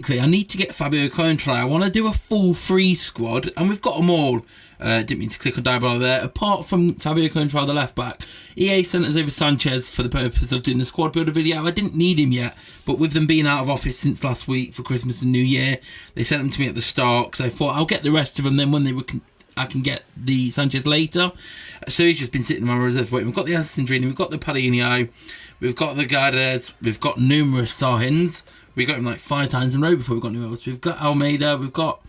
basically, I need to get Fabio Cointreau. I want to do a full freeze squad, and we've got them all. Didn't mean to click on Diablo there. Apart from Fabio Cointreau, the left back, EA sent us over Sanchez for the purpose of doing the squad builder video. I didn't need him yet, but with them being out of office since last week for Christmas and New Year, they sent them to me at the start, because I thought I'll get the rest of them, then when they were I can get the Sanchez later. So he's just been sitting in my reserve waiting. We've got the Alessandrini, we've got the Palhinio, we've got the Gades, we've got numerous Sahins. We got him like 5 times in a row before we got new else. We've got Almeida, we've got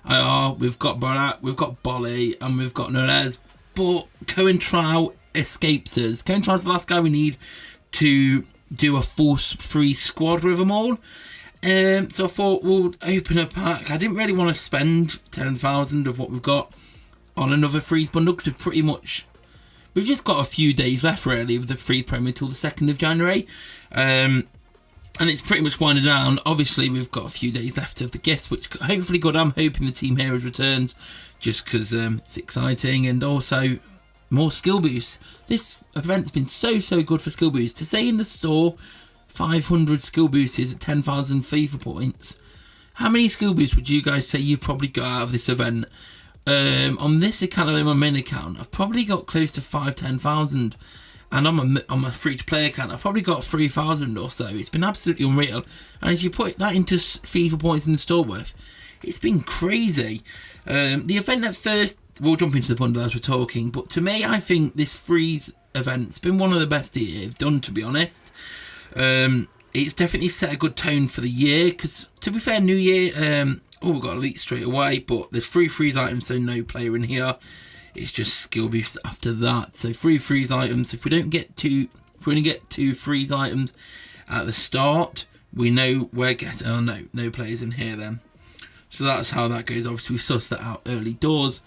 IR, we've got Barat, we've got Bolly, and we've got Nunez. But Cointreau escapes us. Cointreau's the last guy we need to do a full free squad with them all. So I thought we'll open a pack. I didn't really want to spend 10,000 of what we've got on another freeze bundle, because we've just got a few days left really of the freeze promo until the 2nd of January. And it's pretty much winding down. Obviously, we've got a few days left of the gifts, which hopefully good. I'm hoping the Team Heroes returns, just because it's exciting, and also more skill boosts. This event's been so good for skill boosts. To say in the store 500 skill boosts is at 10,000 FIFA points. How many skill boosts would you guys say you've probably got out of this event? On this account, on my main account, I've probably got close to 10,000. And on my free-to-play account, I've probably got 3,000 or so. It's been absolutely unreal. And if you put that into FIFA points in the store worth, it's been crazy. The event at first, we'll jump into the bundle as we're talking, but to me, I think this freeze event's been one of the best they've done, to be honest. It's definitely set a good tone for the year, because to be fair, New Year, we've got Elite straight away, but there's 3 freeze items, so no player in here. It's just skill boosts after that. So 3 freeze items. If we only get 2 freeze items at the start, we know we're getting. Oh no players in here then. So that's how that goes. Obviously we suss that out early doors.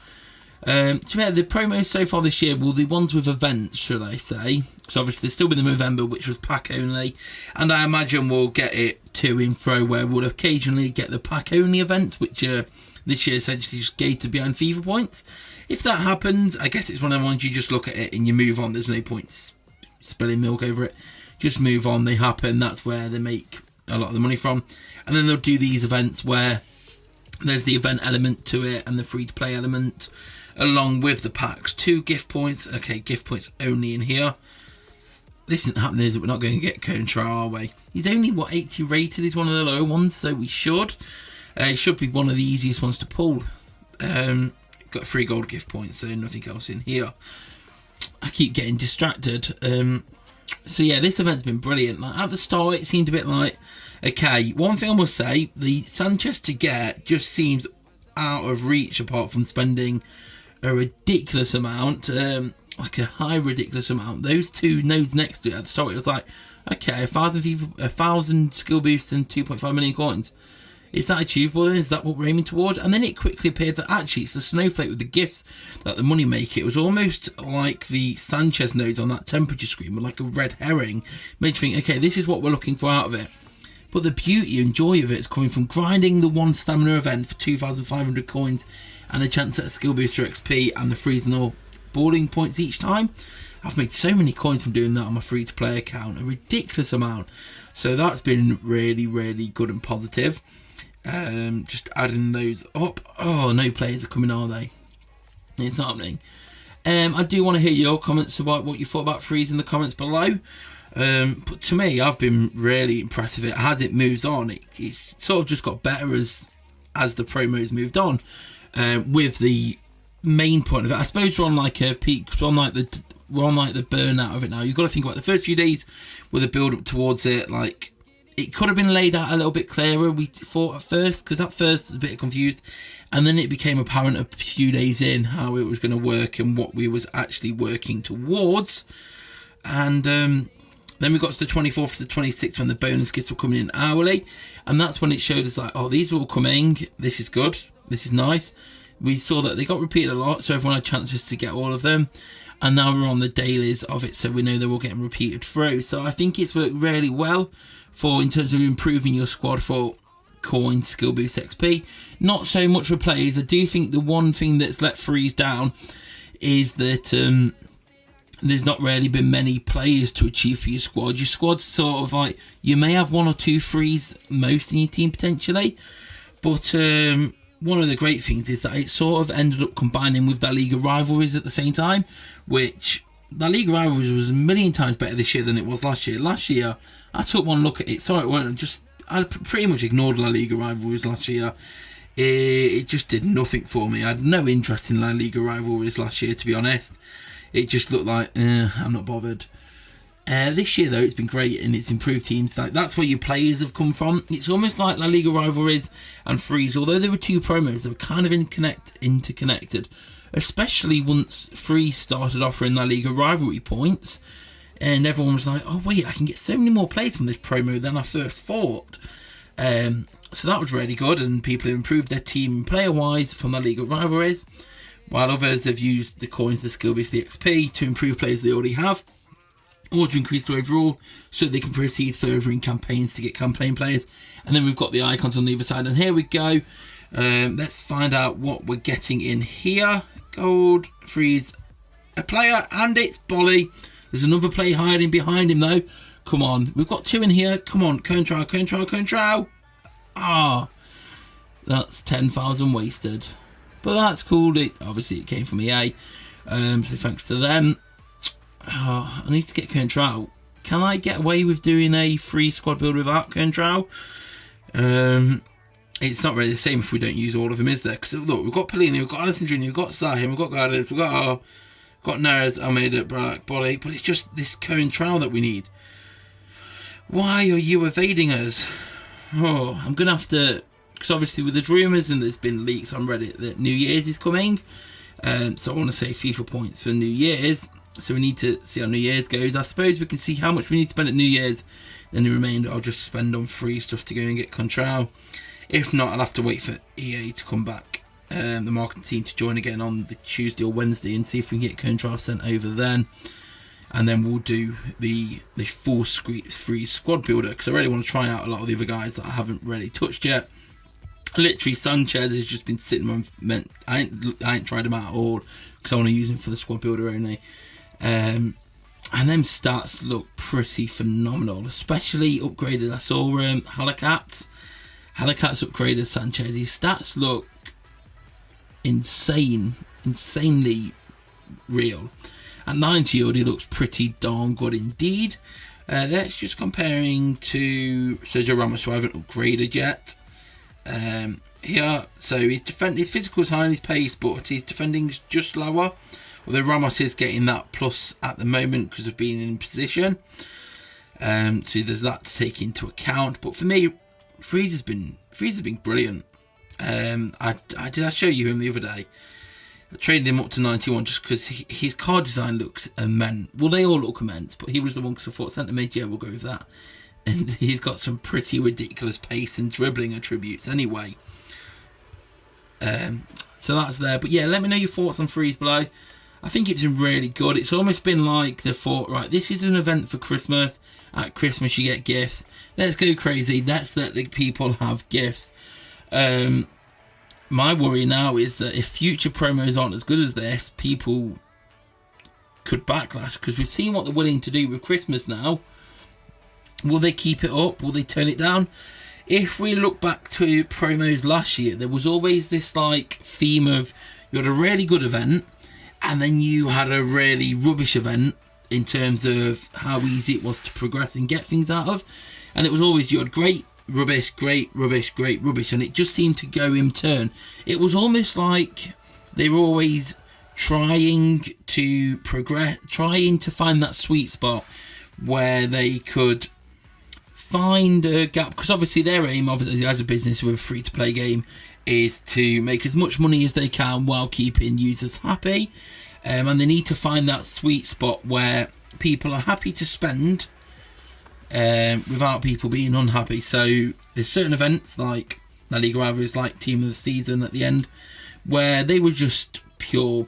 To be fair, the promos so far this year, well, the ones with events, should I say? Because obviously there's still been the November, which was pack only, and I imagine we'll get it to and fro where we'll occasionally get the pack only events, which this year essentially just gated behind FIFA points. If that happens, I guess it's one of the ones you just look at it and you move on. There's no point spilling milk over it. Just move on. They happen. That's where they make a lot of the money from. And then they'll do these events where there's the event element to it and the free-to-play element along with the packs. 2 gift points. Okay, gift points only in here. This isn't happening, is it? We're not going to get Cointreau, are we? He's only, 80 rated? He's one of the lower ones, so we should. It should be one of the easiest ones to pull. Got 3 gold gift points, so nothing else in here. I keep getting distracted. So yeah, this event's been brilliant. Like, at the start, it seemed a bit like, okay, one thing I must say, the Sanchez to get just seems out of reach apart from spending a ridiculous amount, like a high ridiculous amount. Those 2 nodes next to it at the start, it was like, okay, 1,000 skill boosts and 2.5 million coins. Is that achievable? Is that what we're aiming towards? And then it quickly appeared that actually it's the snowflake with the gifts that the money make. It was almost like the Sanchez nodes on that temperature screen were like a red herring. Made you think, okay, this is what we're looking for out of it. But the beauty and joy of it is coming from grinding the 1 stamina event for 2,500 coins and a chance at a skill booster XP and the freezing or balling points each time. I've made so many coins from doing that on my free-to-play account, a ridiculous amount. So that's been really, really good and positive. Just adding those up. Oh, no players are coming, are they? It's not happening. I do want to hear your comments about what you thought about freeze in the comments below. But to me, I've been really impressed with it. As it moves on, it's sort of just got better as the promos moved on. With the main point of it, I suppose we're on like a peak. We're on like the burnout of it now. You've got to think about the first few days with a build up towards it. Like, it could have been laid out a little bit clearer, we thought at first, because at first I was a bit confused, and then it became apparent a few days in how it was going to work and what we was actually working towards. And then we got to the 24th to the 26th when the bonus gifts were coming in hourly, and that's when it showed us like, oh, these are all coming, this is good, this is nice. We saw that they got repeated a lot, so everyone had chances to get all of them. And now we're on the dailies of it, so we know they're all getting repeated through. So I think it's worked really well in terms of improving your squad for coin, skill boost, XP. Not so much for players. I do think the one thing that's let freeze down is that there's not really been many players to achieve for your squad. Your squad's sort of like, you may have 1 or 2 frees most in your team potentially, but one of the great things is that it sort of ended up combining with La Liga rivalries at the same time, which La Liga rivalries was a million times better this year than it was last year. Last year, I took one look at it, I pretty much ignored La Liga rivalries last year. It just did nothing for me. I had no interest in La Liga rivalries last year, to be honest. It just looked like, I'm not bothered. This year, though, it's been great and it's improved teams. Like, that's where your players have come from. It's almost like La Liga rivalries and frees. Although there were 2 promos, they were kind of interconnected. Especially once Free started offering La Liga rivalry points. And everyone was like, oh, wait, I can get so many more players from this promo than I first thought. So that was really good. And people have improved their team player-wise from La Liga rivalries. While others have used the coins, the skill base, the XP to improve players they already have, or to increase their overall so they can proceed further in campaigns to get campaign players. And then we've got the icons on the other side, and here we go. Let's find out what we're getting in here. Gold, freeze, a player, and it's Bolly. There's another player hiding behind him though. Come on, we've got 2 in here. Come on, Contral. That's 10,000 wasted. But that's cool. Obviously, it came from EA. So thanks to them. I need to get Contral. Can I get away with doing a free squad build without Contral? It's not really the same if we don't use all of them, is there? Because look, we've got Pelini, we've got Alisson Jr., we've got Sahim, we've got Gardez, we've got Neres, Almeida, Brack, Bolly. But it's just this Contral that we need. Why are you evading us? I'm going to have to... Because obviously with the rumours and there's been leaks on Reddit that New Year's is coming. So I want to save FIFA points for New Year's. So we need to see how New Year's goes. I suppose we can see how much we need to spend at New Year's. Then the remainder I'll just spend on free stuff to go and get Contral. If not, I'll have to wait for EA to come back. The marketing team to join again on the Tuesday or Wednesday and see if we can get Contral sent over then. And then we'll do the full free squad builder. Because I really want to try out a lot of the other guys that I haven't really touched yet. Literally, Sanchez has just been sitting on. I ain't tried him out at all because I want to use him for the squad builder only. And them stats look pretty phenomenal, especially upgraded. I saw Halakat's upgraded Sanchez. His stats look insanely real. At 90 odd, he looks pretty darn good indeed. That's just comparing to Sergio Ramos, who I haven't upgraded yet. Here, so his physical is high and his pace, but his defending is just lower. Although Ramos is getting that plus at the moment because of being in position. So there's that to take into account. But for me, Freeze's been brilliant. Did I show you him the other day? I traded him up to 91 just because his card design looks immense. Well, they all look immense, but he was the one because I thought centre mid, yeah, we'll go with that. And he's got some pretty ridiculous pace and dribbling attributes anyway. So that's there. But yeah, let me know your thoughts on Freeze below. I think it's been really good. It's almost been like the thought, right, this is an event for Christmas. At Christmas you get gifts. Let's go crazy. Let's let the people have gifts. My worry now is that if future promos aren't as good as this, people could backlash. Because we've seen what they're willing to do with Christmas now. Will they keep it up? Will they turn it down? If we look back to promos last year, there was always this like theme of you had a really good event and then you had a really rubbish event in terms of how easy it was to progress and get things out of. And it was always you had great, rubbish, great, rubbish, great, rubbish. And it just seemed to go in turn. It was almost like they were always trying to progress, trying to find that sweet spot where they could find a gap, because obviously their aim, obviously as a business with a free-to-play game, is to make as much money as they can while keeping users happy, and they need to find that sweet spot where people are happy to spend without people being unhappy. So there's certain events like La Liga rivalries, like Team of the Season at the end, where they were just pure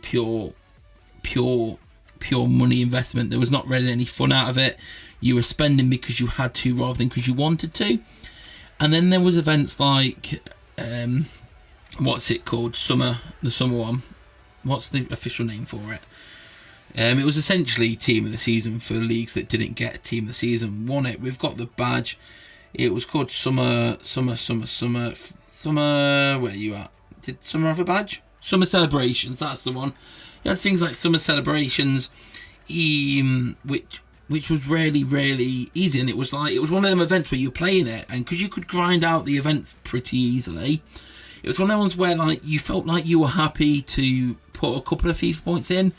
money investment. There was not really any fun out of it. You were spending because you had to rather than because you wanted to. And then there was events like what's it called? The summer one. What's the official name for it? It was essentially team of the season for leagues that didn't get team of the season. Won it. We've got the badge. It was called Summer. Where are you at? Did Summer have a badge? Summer Celebrations. That's the one. You had things like Summer Celebrations, which was really, really easy, and it was one of them events where you're playing it, and because you could grind out the events pretty easily, it was one of the ones where like you felt like you were happy to put a couple of FIFA points in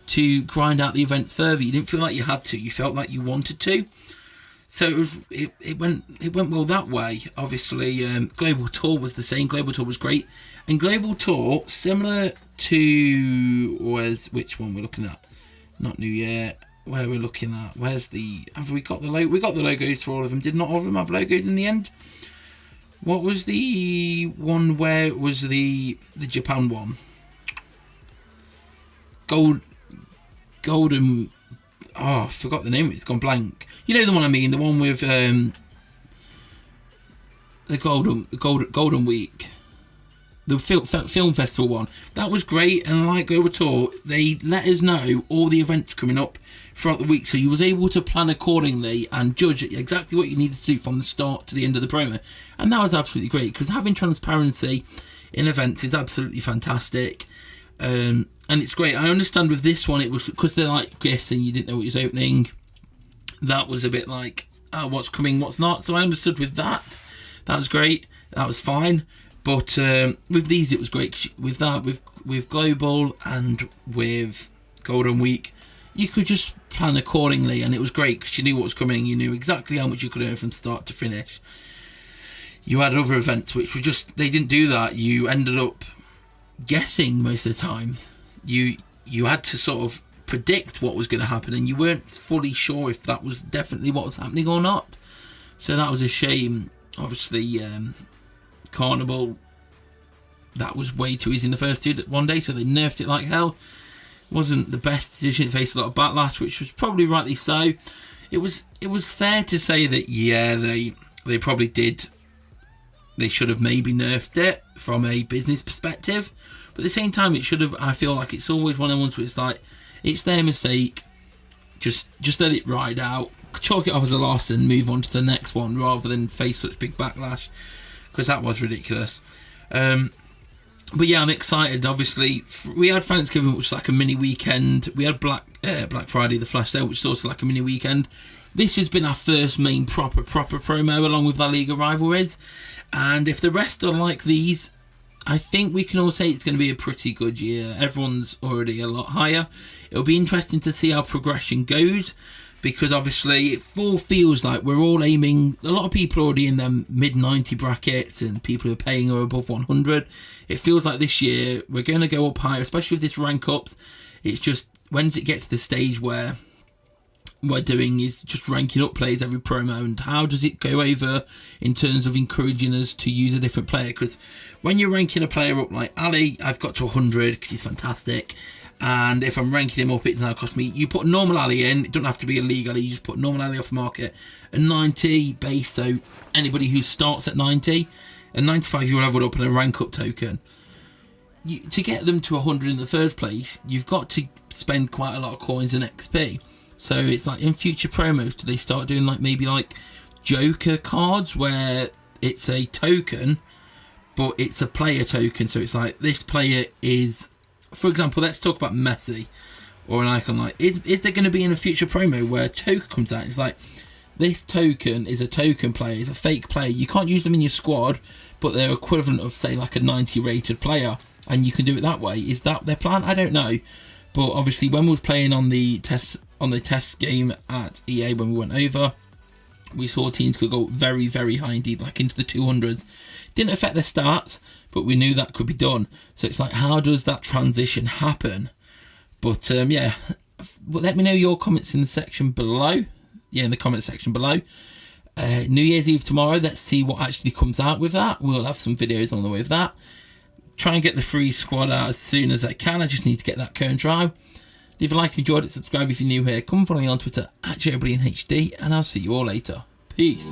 to grind out the events further. You didn't feel like you had to. You felt like you wanted to. So it went well that way. Obviously, Global Tour was the same. Global Tour was great, and Global Tour similar to which one we're looking at? Not New Year. Where we're looking at? Have we got the logo? We got the logos for all of them. Did not all of them have logos in the end? What was the one where it was the Japan one? Golden. Oh, I forgot the name. It's gone blank. You know the one I mean. The one with the Golden Week. The film festival one. That was great, and like Global Tour, they let us know all the events coming up throughout the week, so you was able to plan accordingly and judge exactly what you needed to do from the start to the end of the promo. And that was absolutely great, because having transparency in events is absolutely fantastic. And it's great. I understand with this one, it was because they're like guessing, you didn't know what was opening. That was a bit like, oh, what's coming, what's not. So I understood with that. That was great. That was fine. But with these, it was great. With that, with Global and with Golden Week, you could just plan accordingly, and it was great because you knew what was coming. You knew exactly how much you could earn from start to finish. You had other events which were just, they didn't do that. You ended up guessing most of the time. You had to sort of predict what was going to happen, and you weren't fully sure if that was definitely what was happening or not. So that was a shame. Obviously, Carnival, that was way too easy in the first one day, so they nerfed it like hell. Wasn't the best decision. It faced a lot of backlash, which was probably rightly so. It was fair to say that they probably did. They should have maybe nerfed it from a business perspective, but at the same time, it should have. I feel like it's always one of the ones where it's like it's their mistake. Just let it ride out, chalk it off as a loss, and move on to the next one rather than face such big backlash, because that was ridiculous. But yeah, I'm excited. Obviously, we had Thanksgiving, which was like a mini weekend. We had Black Friday, the flash sale, which is also like a mini weekend. This has been our first main proper promo, along with La Liga rivalries. And if the rest are like these, I think we can all say it's going to be a pretty good year. Everyone's already a lot higher. It'll be interesting to see how progression goes, because obviously it all feels like we're all aiming. A lot of people are already in their mid-90 brackets, and people who are paying are above 100. It feels like this year we're going to go up higher, especially with this rank ups. It's just, when does it get to the stage where we're doing is just ranking up players every promo, and how does it go over in terms of encouraging us to use a different player? Because when you're ranking a player up like Ali, I've got to 100 because he's fantastic. And if I'm ranking him up, it's now cost me. You put normal Ali in, it doesn't have to be a league Ali, you just put normal Ali off the market, and 90 base, so anybody who starts at 90, and 95 you'll level up and a rank up token. To get them to 100 in the first place, you've got to spend quite a lot of coins and XP. So it's like in future promos, do they start doing like maybe like Joker cards where it's a token, but it's a player token. So it's like this player is, for example, let's talk about Messi or an icon. Like, is there going to be in a future promo where a token comes out? It's like, this token is a token player, it's a fake player. You can't use them in your squad, but they're equivalent of, say, like a 90 rated player, and you can do it that way. Is that their plan? I don't know. But obviously, when we was playing on the test game at EA, when we went over, we saw teams could go very, very high indeed, like into the 200s. Didn't affect their stats, but we knew that could be done. So it's like, how does that transition happen? But yeah, let me know your comments in the section below. Yeah, in the comment section below. New Year's Eve tomorrow. Let's see what actually comes out with that. We'll have some videos on the way with that. Try and get the free squad out as soon as I can. I just need to get that current trial. Leave a like if you enjoyed it. Subscribe if you're new here. Come follow me on Twitter at joebilinehd, and I'll see you all later. Peace.